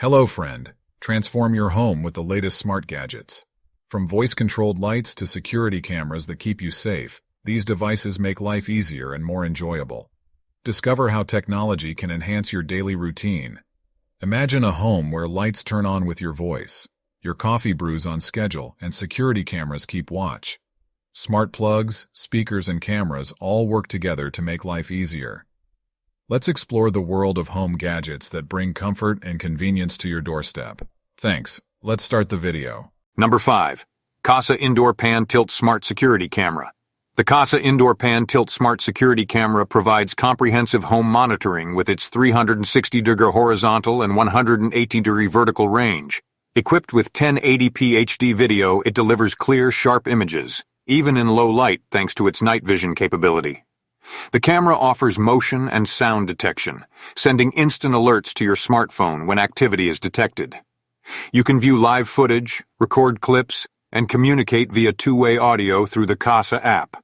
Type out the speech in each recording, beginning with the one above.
Hello, friend. Transform your home with the latest smart gadgets. From voice-controlled lights to security cameras that keep you safe, these devices make life easier and more enjoyable. Discover how technology can enhance your daily routine. Imagine a home where lights turn on with your voice, your coffee brews on schedule, and security cameras keep watch. Smart plugs, speakers, and cameras all work together to make life easier. Let's explore the world of home gadgets that bring comfort and convenience to your doorstep. Thanks. Let's start the video. Number 5. Casa Indoor Pan Tilt Smart Security Camera. The Casa Indoor Pan Tilt Smart Security Camera provides comprehensive home monitoring with its 360-degree horizontal and 180-degree vertical range. Equipped with 1080p HD video, it delivers clear, sharp images, even in low light thanks to its night vision capability. The camera offers motion and sound detection, sending instant alerts to your smartphone when activity is detected. You can view live footage, record clips, and communicate via two-way audio through the Casa app.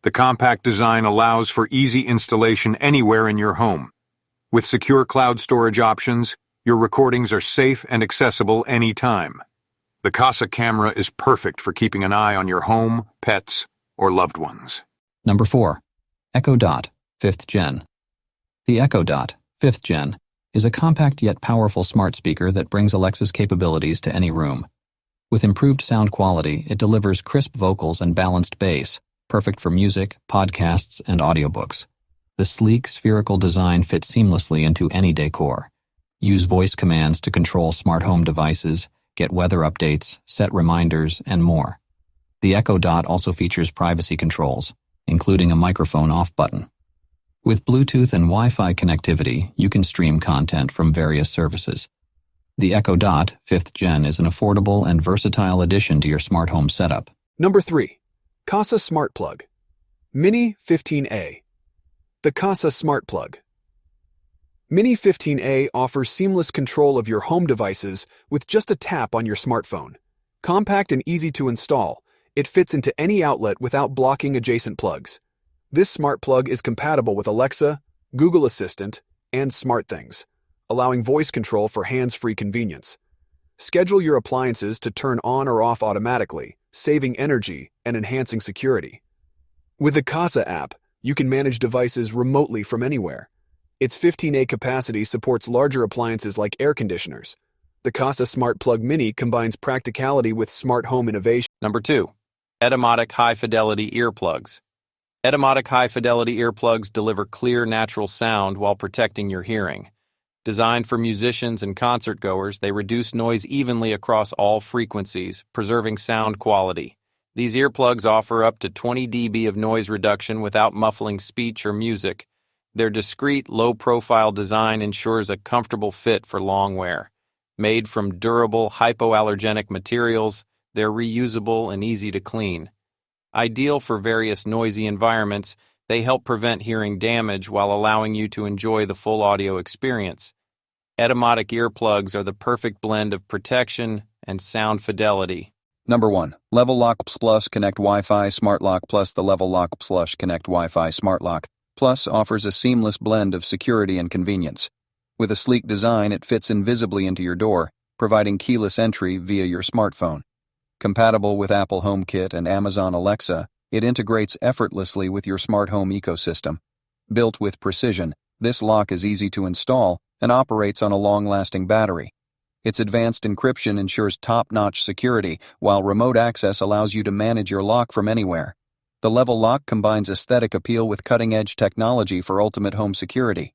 The compact design allows for easy installation anywhere in your home. With secure cloud storage options, your recordings are safe and accessible anytime. The Casa camera is perfect for keeping an eye on your home, pets, or loved ones. Number 4. Echo Dot, 5th Gen. The Echo Dot, 5th Gen, is a compact yet powerful smart speaker that brings Alexa's capabilities to any room. With improved sound quality, it delivers crisp vocals and balanced bass, perfect for music, podcasts, and audiobooks. The sleek, spherical design fits seamlessly into any decor. Use voice commands to control smart home devices, get weather updates, set reminders, and more. The Echo Dot also features privacy controls, including a microphone off button. With Bluetooth and Wi-Fi connectivity, you can stream content from various services. The Echo Dot 5th Gen is an affordable and versatile addition to your smart home setup. Number 3. Casa Smart Plug Mini 15A. The Casa Smart Plug Mini 15A offers seamless control of your home devices with just a tap on your smartphone. Compact and easy to install, it fits into any outlet without blocking adjacent plugs. This smart plug is compatible with Alexa, Google Assistant, and SmartThings, allowing voice control for hands-free convenience. Schedule your appliances to turn on or off automatically, saving energy and enhancing security. With the Casa app, you can manage devices remotely from anywhere. Its 15A capacity supports larger appliances like air conditioners. The Casa Smart Plug Mini combines practicality with smart home innovation. Number 2. Etymotic High-Fidelity Earplugs. Etymotic High-Fidelity Earplugs deliver clear, natural sound while protecting your hearing. Designed for musicians and concert-goers, they reduce noise evenly across all frequencies, preserving sound quality. These earplugs offer up to 20 dB of noise reduction without muffling speech or music. Their discreet, low-profile design ensures a comfortable fit for long wear. Made from durable, hypoallergenic materials, they're reusable and easy to clean. Ideal for various noisy environments, they help prevent hearing damage while allowing you to enjoy the full audio experience. Etymotic earplugs are the perfect blend of protection and sound fidelity. Number 1. Level Lock Plus Connect Wi-Fi Smart Lock Plus. The Level Lock Plus Connect Wi-Fi Smart Lock Plus offers a seamless blend of security and convenience. With a sleek design, it fits invisibly into your door, providing keyless entry via your smartphone. Compatible with Apple HomeKit and Amazon Alexa, it integrates effortlessly with your smart home ecosystem. Built with precision, this lock is easy to install and operates on a long-lasting battery. Its advanced encryption ensures top-notch security, while remote access allows you to manage your lock from anywhere. The Level Lock combines aesthetic appeal with cutting-edge technology for ultimate home security.